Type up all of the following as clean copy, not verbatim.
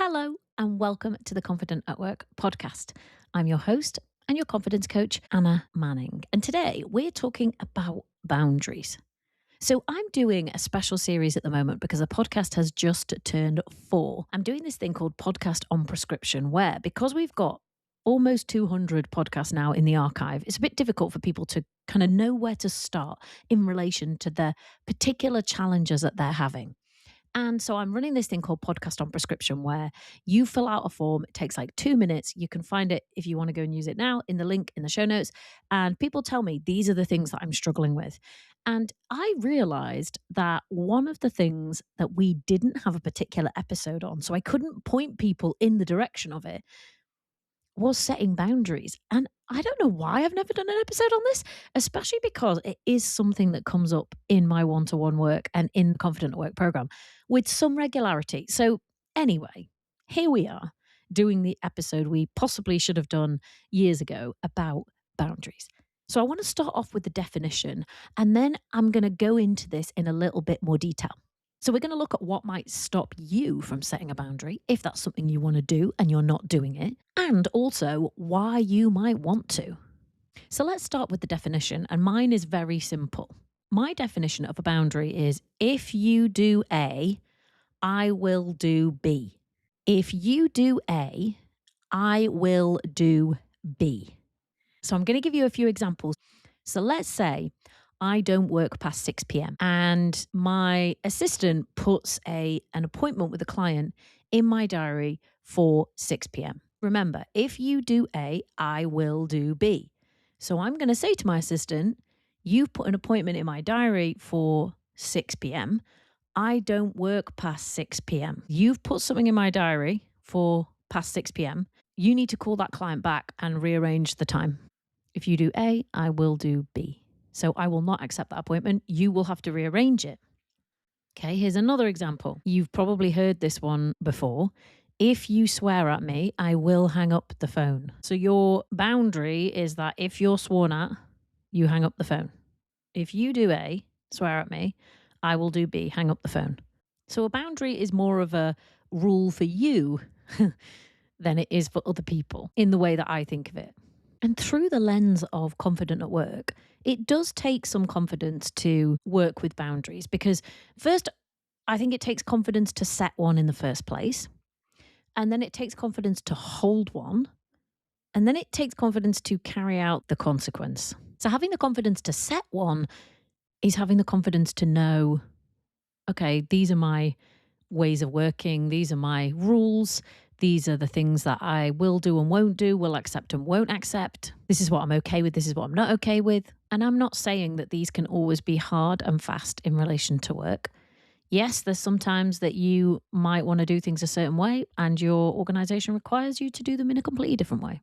Hello, and welcome to the Confident at Work podcast. I'm your host and your confidence coach, Anna Manning. And today we're talking about boundaries. So I'm doing a special series at the moment because the podcast has just turned 4. I'm doing this thing called Podcast on Prescription, where because we've got almost 200 podcasts now in the archive, it's a bit difficult for people to kind of know where to start in relation to the particular challenges that they're having. And so I'm running this thing called Podcast on Prescription, where you fill out a form. It takes like 2 minutes. You can find it if you want to go and use it now in the link in the show notes. And people tell me these are the things that I'm struggling with. And I realized that one of the things that we didn't have a particular episode on, so I couldn't point people in the direction of it, was setting boundaries. And I don't know why I've never done an episode on this, especially because it is something that comes up in my one-to-one work and in the Confident at Work program with some regularity. So anyway, here we are doing the episode we possibly should have done years ago about boundaries. So I want to start off with the definition, and then I'm going to go into this in a little bit more detail. So we're going to look at what might stop you from setting a boundary, if that's something you want to do and you're not doing it, and also why you might want to. So let's start with the definition, and mine is very simple. My definition of a boundary is if you do A, I will do B. If you do A, I will do B. So I'm going to give you a few examples. So let's say I don't work past 6 p.m. and my assistant puts an appointment with a client in my diary for 6 p.m. Remember, if you do A, I will do B. So I'm going to say to my assistant, you've put an appointment in my diary for 6 p.m. I don't work past 6 p.m. You've put something in my diary for past 6 p.m. You need to call that client back and rearrange the time. If you do A, I will do B. So I will not accept that appointment. You will have to rearrange it. Okay, here's another example. You've probably heard this one before. If you swear at me, I will hang up the phone. So your boundary is that if you're sworn at, you hang up the phone. If you do A, swear at me, I will do B, hang up the phone. So a boundary is more of a rule for you than it is for other people in the way that I think of it. And through the lens of Confident at Work, it does take some confidence to work with boundaries because first, I think it takes confidence to set one in the first place. And then it takes confidence to hold one. And then it takes confidence to carry out the consequence. So having the confidence to set one is having the confidence to know, okay, these are my ways of working. These are my rules. These are the things that I will do and won't do, will accept and won't accept. This is what I'm okay with. This is what I'm not okay with. And I'm not saying that these can always be hard and fast in relation to work. Yes, there's sometimes that you might want to do things a certain way and your organization requires you to do them in a completely different way.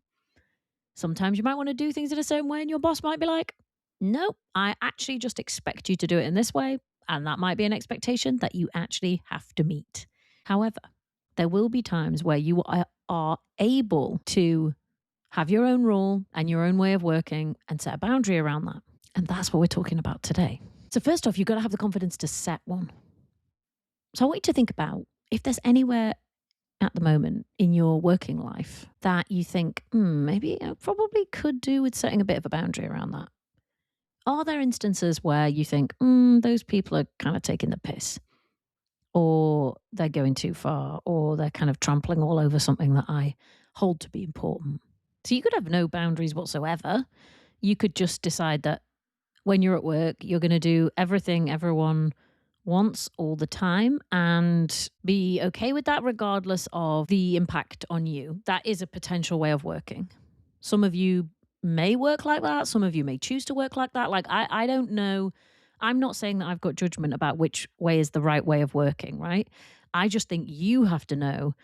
Sometimes you might want to do things in a certain way and your boss might be like, no, I actually just expect you to do it in this way. And that might be an expectation that you actually have to meet. However, there will be times where you are able to have your own rule and your own way of working and set a boundary around that. And that's what we're talking about today. So first off, you've got to have the confidence to set one. So I want you to think about if there's anywhere at the moment in your working life that you think, maybe I probably could do with setting a bit of a boundary around that. Are there instances where you think, those people are kind of taking the piss? Or they're going too far, or they're kind of trampling all over something that I hold to be important. So you could have no boundaries whatsoever. You could just decide that when you're at work, you're going to do everything everyone wants all the time and be okay with that regardless of the impact on you. That is a potential way of working. Some of you may work like that. Some of you may choose to work like that. Like, I don't know. I'm not saying that I've got judgment about which way is the right way of working, right? I just think you have to know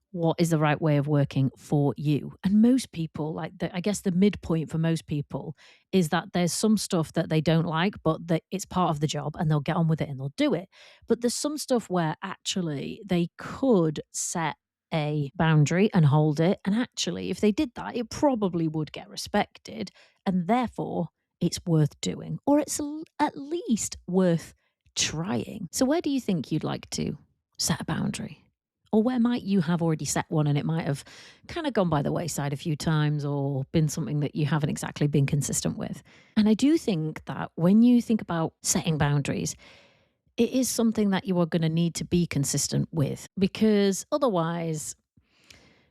what is the right way of working for you. And most people, I guess the midpoint for most people is that there's some stuff that they don't like, but that it's part of the job and they'll get on with it and they'll do it. But there's some stuff where actually they could set a boundary and hold it. And actually, if they did that, it probably would get respected. And therefore, it's worth doing, or it's at least worth trying. So where do you think you'd like to set a boundary? Or where might you have already set one and it might have kind of gone by the wayside a few times or been something that you haven't exactly been consistent with? And I do think that when you think about setting boundaries, it is something that you are going to need to be consistent with, because otherwise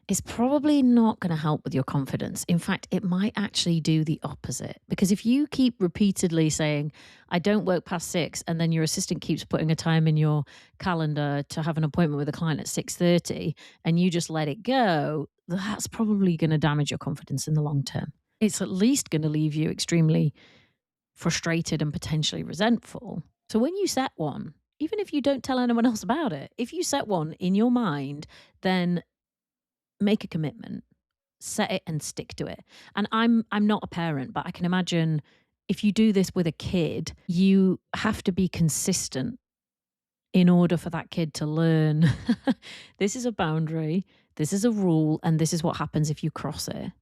it's probably not going to help with your confidence. In fact, it might actually do the opposite. Because if you keep repeatedly saying, I don't work past 6, and then your assistant keeps putting a time in your calendar to have an appointment with a client at 6:30, and you just let it go, that's probably going to damage your confidence in the long term. It's at least going to leave you extremely frustrated and potentially resentful. So when you set one, even if you don't tell anyone else about it, if you set one in your mind, then make a commitment, set it and stick to it. And I'm not a parent, but I can imagine if you do this with a kid, you have to be consistent in order for that kid to learn this is a boundary, this is a rule, and this is what happens if you cross it.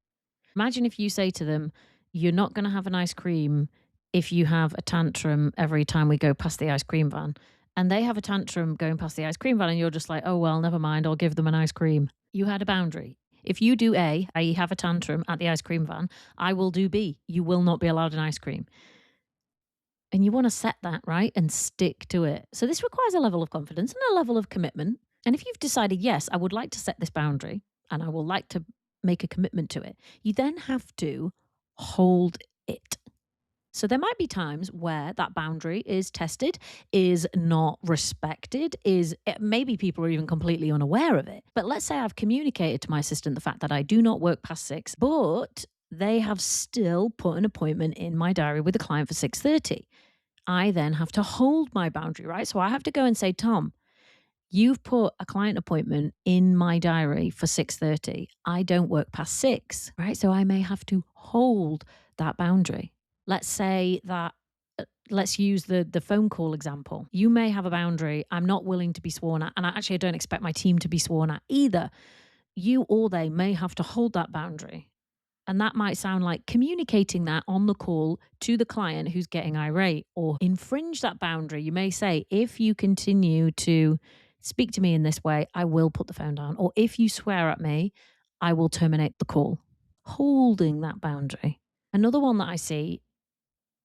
Imagine if you say to them, you're not going to have an ice cream if you have a tantrum every time we go past the ice cream van. And they have a tantrum going past the ice cream van, and you're just like, oh, well, never mind, I'll give them an ice cream. You had a boundary. If you do A, i.e., have a tantrum at the ice cream van, I will do B. You will not be allowed an ice cream. And you want to set that, right? And stick to it. So this requires a level of confidence and a level of commitment. And if you've decided, yes, I would like to set this boundary and I will like to make a commitment to it, you then have to hold it. So there might be times where that boundary is tested, is not respected, maybe people are even completely unaware of it. But let's say I've communicated to my assistant the fact that I do not work past 6, but they have still put an appointment in my diary with a client for 6:30. I then have to hold my boundary, right? So I have to go and say, Tom, you've put a client appointment in my diary for 6:30. I don't work past 6, right? So I may have to hold that boundary. Let's say that, let's use the phone call example. You may have a boundary. I'm not willing to be sworn at, and I don't expect my team to be sworn at either. You or they may have to hold that boundary. And that might sound like communicating that on the call to the client who's getting irate, or infringe that boundary. You may say, if you continue to speak to me in this way, I will put the phone down. Or if you swear at me, I will terminate the call. Holding that boundary. Another one that I see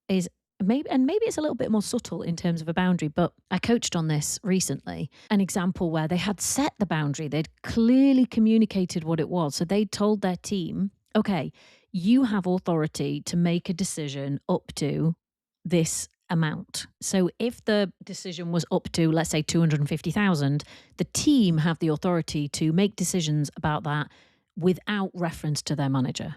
is maybe it's a little bit more subtle in terms of a boundary, but I coached on this recently. An example where they had set the boundary, they'd clearly communicated what it was. So they told their team, okay, you have authority to make a decision up to this amount. So if the decision was up to, let's say, 250,000, the team have the authority to make decisions about that without reference to their manager.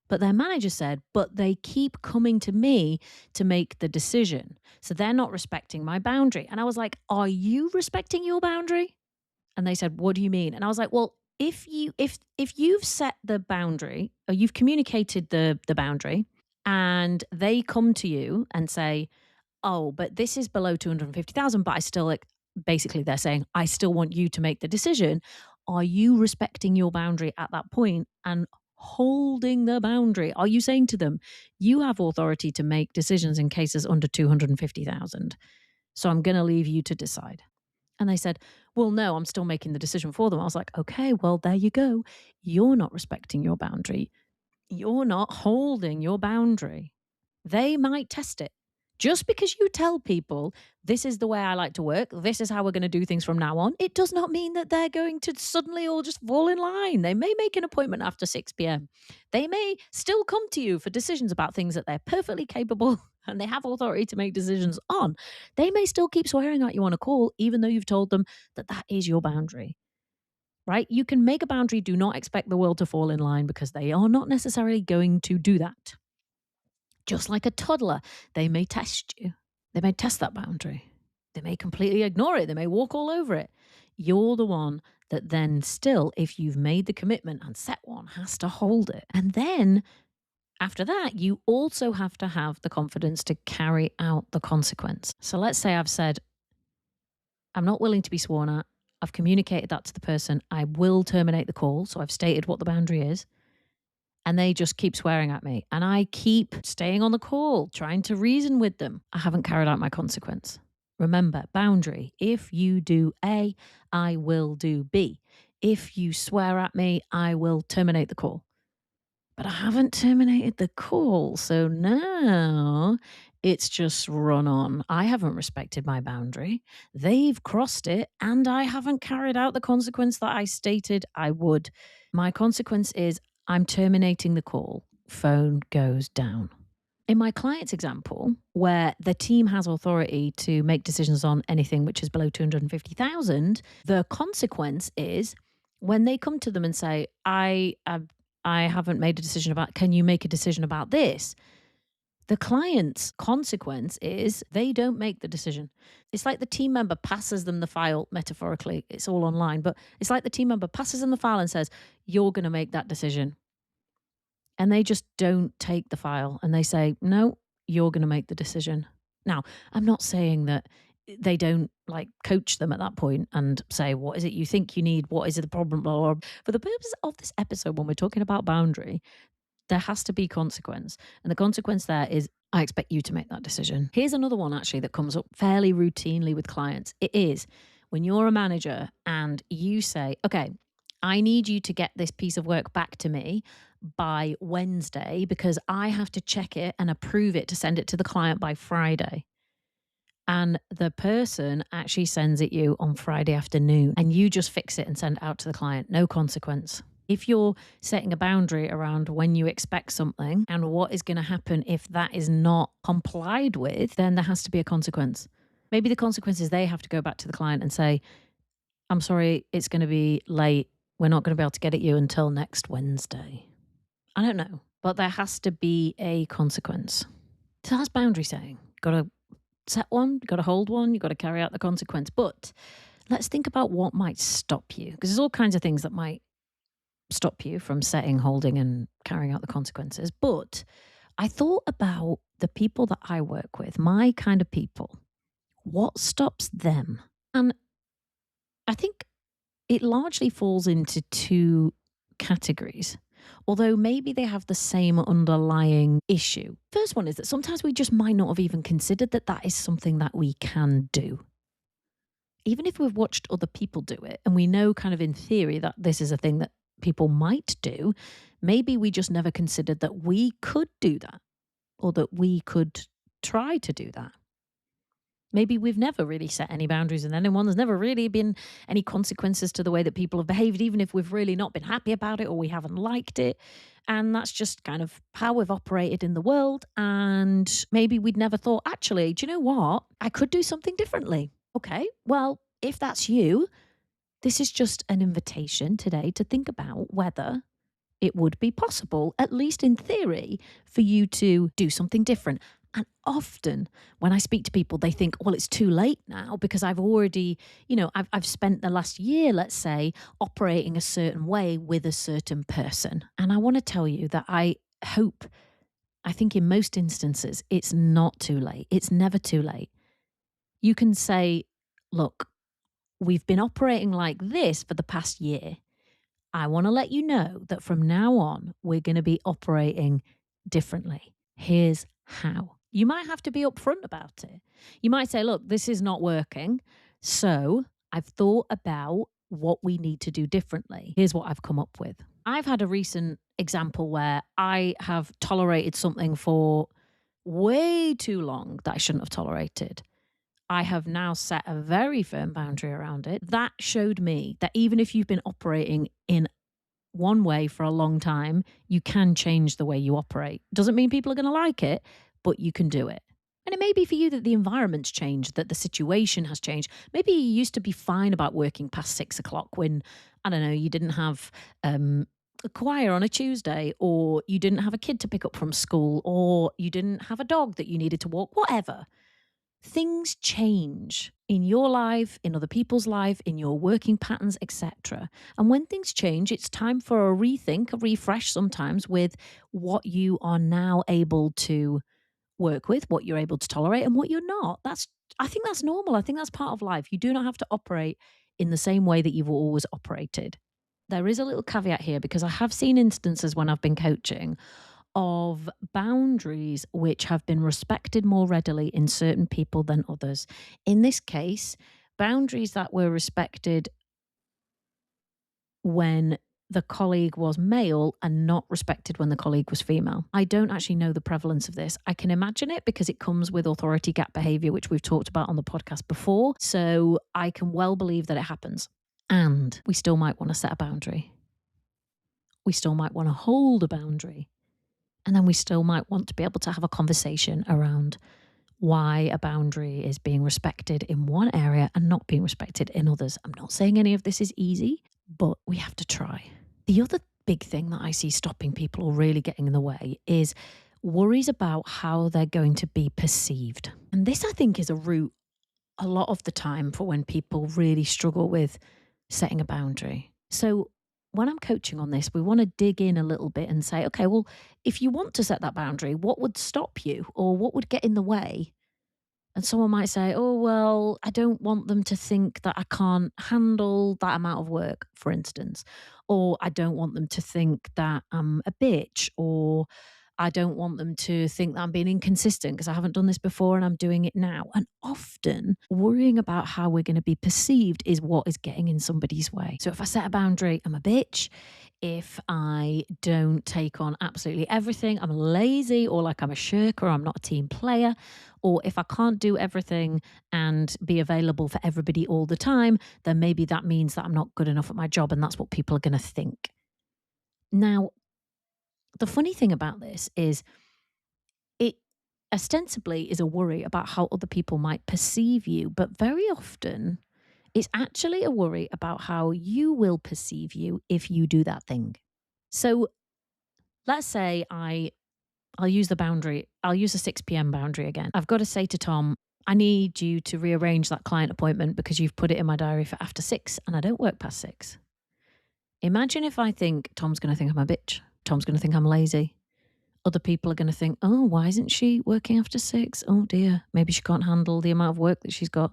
But their manager said, but they keep coming to me to make the decision. So they're not respecting my boundary. And I was like, are you respecting your boundary? And they said, what do you mean? And I was like, well, if you've set the boundary, or you've communicated the boundary, and they come to you and say, oh, but this is below 250,000, but I still, basically they're saying, I still want you to make the decision. Are you respecting your boundary at that point and holding the boundary? Are you saying to them, you have authority to make decisions in cases under 250,000. So I'm going to leave you to decide. And they said, well, no, I'm still making the decision for them. I was like, okay, well, there you go. You're not respecting your boundary. You're not holding your boundary. They might test it. Just because you tell people, this is the way I like to work, this is how we're going to do things from now on, it does not mean that they're going to suddenly all just fall in line. They may make an appointment after 6 p.m. They may still come to you for decisions about things that they're perfectly capable and they have authority to make decisions on. They may still keep swearing at you on a call, even though you've told them that that is your boundary. Right? You can make a boundary. Do not expect the world to fall in line, because they are not necessarily going to do that. Just like a toddler, they may test you. They may test that boundary. They may completely ignore it. They may walk all over it. You're the one that then still, if you've made the commitment and set one, has to hold it. And then after that, you also have to have the confidence to carry out the consequence. So let's say I've said, I'm not willing to be sworn at. I've communicated that to the person. I will terminate the call. So I've stated what the boundary is. And they just keep swearing at me. And I keep staying on the call, trying to reason with them. I haven't carried out my consequence. Remember, boundary. If you do A, I will do B. If you swear at me, I will terminate the call. But I haven't terminated the call. So now it's just run on. I haven't respected my boundary. They've crossed it, and I haven't carried out the consequence that I stated I would. My consequence is I'm terminating the call. Phone goes down. In my client's example, where the team has authority to make decisions on anything which is below 250,000, the consequence is when they come to them and say, I haven't made a decision about, can you make a decision about this? The client's consequence is they don't make the decision. It's like the team member passes them the file, metaphorically, it's all online, but it's like the team member passes them the file and says, you're going to make that decision. And they just don't take the file and they say, no, you're going to make the decision. Now, I'm not saying that they don't like coach them at that point and say, what is it you think you need? What is it the problem? Or for the purpose of this episode, when we're talking about boundary, there has to be consequence. And the consequence there is, I expect you to make that decision. Here's another one actually that comes up fairly routinely with clients. It is when you're a manager and you say, okay, I need you to get this piece of work back to me by Wednesday because I have to check it and approve it to send it to the client by Friday. And the person actually sends it you on Friday afternoon and you just fix it and send it out to the client. No consequence. If you're setting a boundary around when you expect something and what is going to happen if that is not complied with, then there has to be a consequence. Maybe the consequence is they have to go back to the client and say, I'm sorry, it's going to be late. We're not going to be able to get it you until next Wednesday. I don't know, but there has to be a consequence. So that's boundary setting. Got to set one, you've got to hold one, you've got to carry out the consequence. But let's think about what might stop you, because there's all kinds of things that might stop you from setting, holding, and carrying out the consequences. But I thought about the people that I work with, my kind of people. What stops them? And I think it largely falls into two categories, although maybe they have the same underlying issue. First one is that sometimes we just might not have even considered that that is something that we can do. Even if we've watched other people do it and we know kind of in theory that this is a thing that people might do, maybe we just never considered that we could do that or that we could try to do that. Maybe we've never really set any boundaries with anyone. There's never really been any consequences to the way that people have behaved, even if we've really not been happy about it or we haven't liked it. And that's just kind of how we've operated in the world. And maybe we'd never thought, actually, do you know what? I could do something differently. Okay, well, if that's you, this is just an invitation today to think about whether it would be possible, at least in theory, for you to do something different. And often when I speak to people, they think, well, it's too late now because I've already, I've spent the last year, let's say, operating a certain way with a certain person. And I want to tell you that I think in most instances, it's not too late. It's never too late. You can say, look, we've been operating like this for the past year. I want to let you know that from now on, we're going to be operating differently. Here's how. You might have to be upfront about it. You might say, look, this is not working. So I've thought about what we need to do differently. Here's what I've come up with. I've had a recent example where I have tolerated something for way too long that I shouldn't have tolerated. I have now set a very firm boundary around it. That showed me that even if you've been operating in one way for a long time, you can change the way you operate. Doesn't mean people are going to like it, but you can do it. And it may be for you that the environment's changed, that the situation has changed. Maybe you used to be fine about working past 6 o'clock when, I don't know, you didn't have a choir on a Tuesday, or you didn't have a kid to pick up from school, or you didn't have a dog that you needed to walk, whatever. Things change in your life, in other people's life, in your working patterns, etc. And when things change, it's time for a rethink, a refresh sometimes with what you are now able to work with, what you're able to tolerate and what you're not. I think that's normal. I think that's part of life. You do not have to operate in the same way that you've always operated. There is a little caveat here because I have seen instances when I've been coaching of boundaries which have been respected more readily in certain people than others. In this case, boundaries that were respected when the colleague was male and not respected when the colleague was female. I don't actually know the prevalence of this. I can imagine it because it comes with authority gap behavior, which we've talked about on the podcast before. So I can well believe that it happens. And we still might want to set a boundary. We still might want to hold a boundary. And then we still might want to be able to have a conversation around why a boundary is being respected in one area and not being respected in others. I'm not saying any of this is easy, but we have to try. The other big thing that I see stopping people or really getting in the way is worries about how they're going to be perceived. And this, I think, is a root a lot of the time for when people really struggle with setting a boundary. So when I'm coaching on this, we want to dig in a little bit and say, okay, well, if you want to set that boundary, what would stop you or what would get in the way? And someone might say, oh, well, I don't want them to think that I can't handle that amount of work, for instance. Or I don't want them to think that I'm a bitch. Or I don't want them to think that I'm being inconsistent because I haven't done this before and I'm doing it now. And often worrying about how we're going to be perceived is what is getting in somebody's way. So if I set a boundary, I'm a bitch. If I don't take on absolutely everything, I'm lazy or like I'm a shirker or I'm not a team player. Or if I can't do everything and be available for everybody all the time, then maybe that means that I'm not good enough at my job and that's what people are going to think. Now, the funny thing about this is it ostensibly is a worry about how other people might perceive you, but very often it's actually a worry about how you will perceive you if you do that thing. So let's say I'll use the boundary. I'll use the 6 p.m. boundary again. I've got to say to Tom, I need you to rearrange that client appointment because you've put it in my diary for after 6 and I don't work past 6. Imagine if I think Tom's going to think I'm a bitch. Tom's going to think I'm lazy. Other people are going to think, oh, why isn't she working after 6? Oh dear, maybe she can't handle the amount of work that she's got.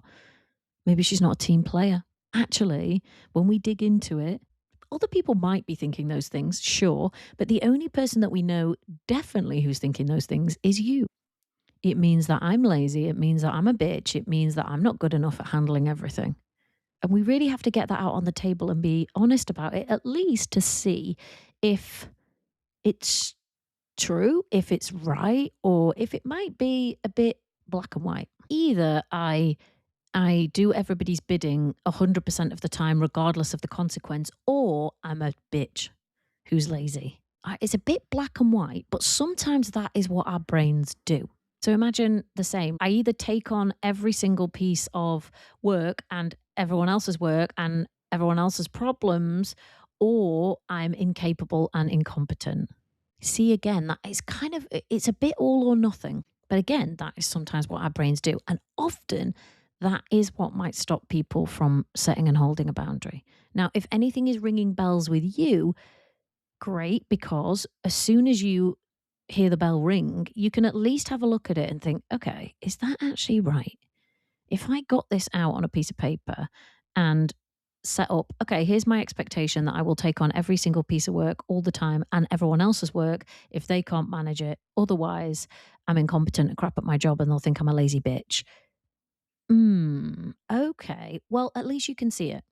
Maybe she's not a team player. Actually, when we dig into it, other people might be thinking those things, sure, but the only person that we know definitely who's thinking those things is you. It means that I'm lazy. It means that I'm a bitch. It means that I'm not good enough at handling everything. And we really have to get that out on the table and be honest about it, at least to see if it's true, if it's right, or if it might be a bit black and white. Either I do everybody's bidding 100% of the time, regardless of the consequence, or I'm a bitch who's lazy. It's a bit black and white, but sometimes that is what our brains do. So imagine the same. I either take on every single piece of work and everyone else's work and everyone else's problems, or I'm incapable and incompetent. See, again, that is it's a bit all or nothing. But again, that is sometimes what our brains do. And often that is what might stop people from setting and holding a boundary. Now, if anything is ringing bells with you, great, because as soon as you hear the bell ring, you can at least have a look at it and think, okay, is that actually right? If I got this out on a piece of paper and set up, okay, here's my expectation that I will take on every single piece of work all the time and everyone else's work if they can't manage it. Otherwise, I'm incompetent and crap at my job and they'll think I'm a lazy bitch. Okay. Well, at least you can see it.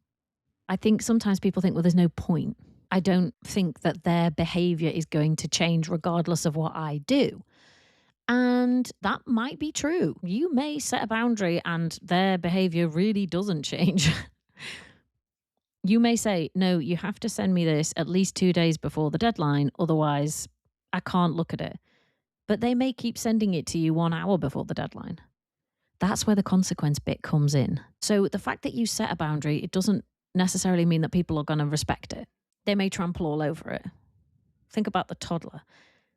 I think sometimes people think, well, there's no point. I don't think that their behavior is going to change regardless of what I do. And that might be true. You may set a boundary and their behavior really doesn't change. You may say, no, you have to send me this at least 2 days before the deadline. Otherwise, I can't look at it. But they may keep sending it to you 1 hour before the deadline. That's where the consequence bit comes in. So the fact that you set a boundary, it doesn't necessarily mean that people are going to respect it. They may trample all over it. Think about the toddler.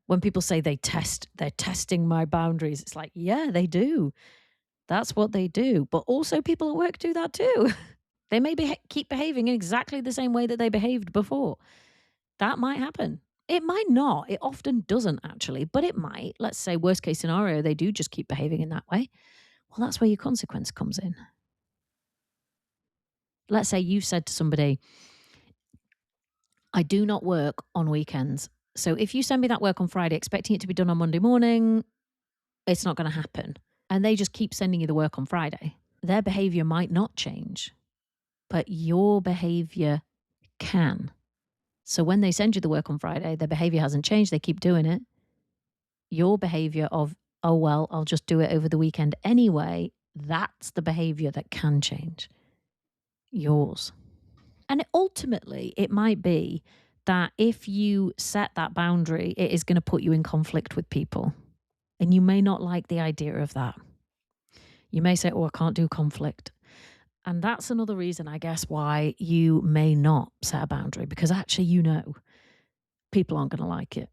When people say they're testing my boundaries, it's like, yeah, they do. That's what they do. But also people at work do that too. They may keep behaving in exactly the same way that they behaved before. That might happen. It might not. It often doesn't actually, but it might. Let's say worst case scenario, they do just keep behaving in that way. Well, that's where your consequence comes in. Let's say you've said to somebody, I do not work on weekends. So if you send me that work on Friday, expecting it to be done on Monday morning, it's not going to happen. And they just keep sending you the work on Friday. Their behavior might not change, but your behavior can. So when they send you the work on Friday, their behavior hasn't changed. They keep doing it. Your behavior of, oh, well, I'll just do it over the weekend anyway, that's the behavior that can change. Yours. And ultimately, it might be that if you set that boundary, it is going to put you in conflict with people. And you may not like the idea of that. You may say, oh, I can't do conflict. And that's another reason, I guess, why you may not set a boundary, because actually, people aren't going to like it.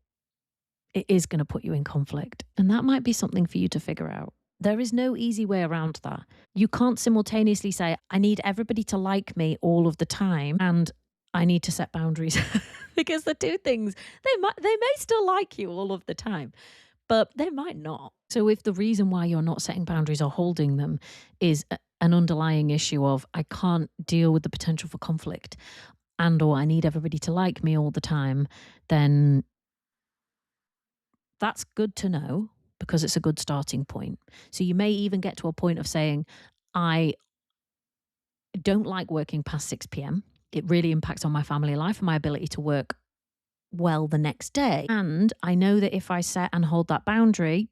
It is going to put you in conflict. And that might be something for you to figure out. There is no easy way around that. You can't simultaneously say, I need everybody to like me all of the time, and I need to set boundaries. Because the two things, they may still like you all of the time, but they might not. So if the reason why you're not setting boundaries or holding them is an underlying issue of, I can't deal with the potential for conflict, or I need everybody to like me all the time, then that's good to know, because it's a good starting point. So you may even get to a point of saying, I don't like working past 6 p.m. It really impacts on my family life and my ability to work well the next day. And I know that if I set and hold that boundary,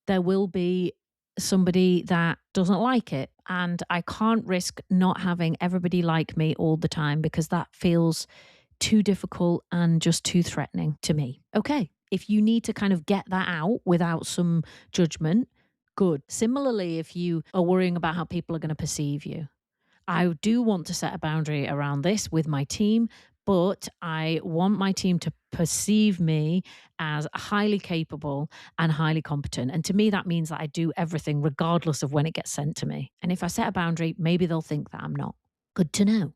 there will be somebody that doesn't like it. And I can't risk not having everybody like me all the time, because that feels too difficult and just too threatening to me. Okay. If you need to kind of get that out without some judgment, good. Similarly, if you are worrying about how people are going to perceive you, I do want to set a boundary around this with my team, but I want my team to perceive me as highly capable and highly competent. And to me, that means that I do everything regardless of when it gets sent to me. And if I set a boundary, maybe they'll think that I'm not. Good to know.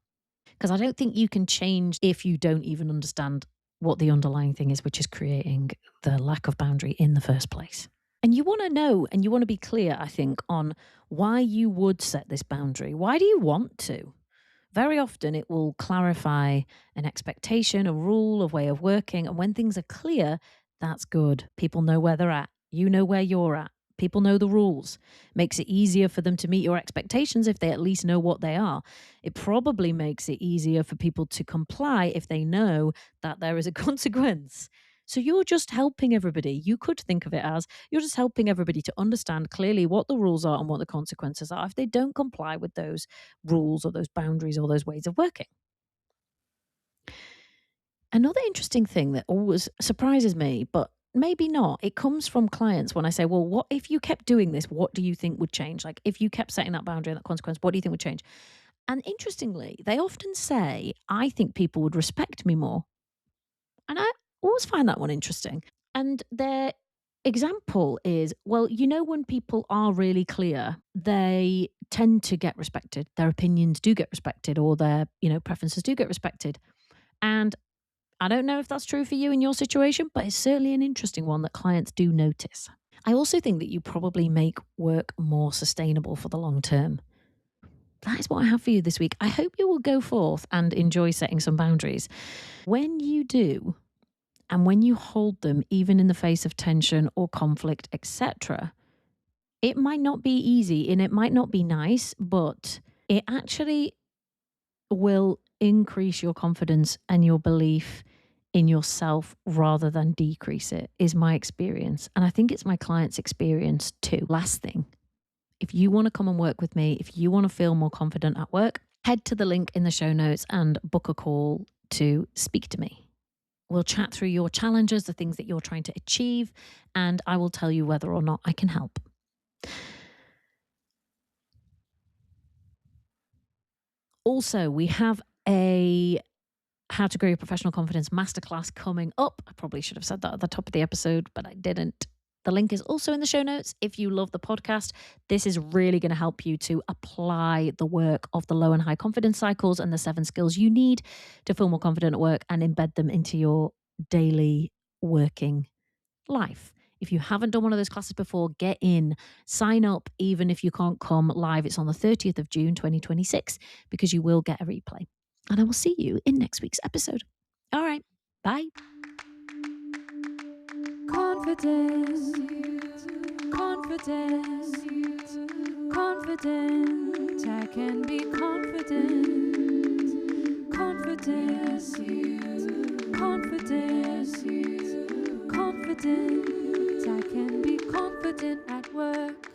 Because I don't think you can change if you don't even understand what the underlying thing is, which is creating the lack of boundary in the first place. And you want to know, and you want to be clear, I think, on why you would set this boundary. Why do you want to? Very often it will clarify an expectation, a rule, a way of working. And when things are clear, that's good. People know where they're at. You know where you're at. People know the rules. Makes it easier for them to meet your expectations if they at least know what they are. It probably makes it easier for people to comply if they know that there is a consequence. So you're just helping everybody. You could think of it as you're just helping everybody to understand clearly what the rules are and what the consequences are if they don't comply with those rules or those boundaries or those ways of working. Another interesting thing that always surprises me, but maybe not, it comes from clients when I say, well, what if you kept doing this? What do you think would change? Like if you kept setting that boundary and that consequence, what do you think would change? And interestingly, they often say, I think people would respect me more. And I always find that one interesting. And their example is, well, when people are really clear, they tend to get respected. Their opinions do get respected, or their, preferences do get respected. And I don't know if that's true for you in your situation, but it's certainly an interesting one that clients do notice. I also think that you probably make work more sustainable for the long term. That is what I have for you this week. I hope you will go forth and enjoy setting some boundaries. When you do, and when you hold them, even in the face of tension or conflict, etc., it might not be easy and it might not be nice, but it actually will increase your confidence and your belief in yourself rather than decrease it, is my experience. And I think it's my clients' experience too. Last thing, if you want to come and work with me, if you want to feel more confident at work, head to the link in the show notes and book a call to speak to me. We'll chat through your challenges, the things that you're trying to achieve, and I will tell you whether or not I can help. Also, we have a How to Grow Your Professional Confidence masterclass coming up. I probably should have said that at the top of the episode, but I didn't. The link is also in the show notes. If you love the podcast, this is really going to help you to apply the work of the low and high confidence cycles and the 7 skills you need to feel more confident at work and embed them into your daily working life. If you haven't done one of those classes before, get in, sign up, even if you can't come live. It's on the 30th of June, 2026, because you will get a replay. And I will see you in next week's episode. All right. Bye. Confident, confident, confident. I can be confident, confident, confident, confident. I can be confident at work.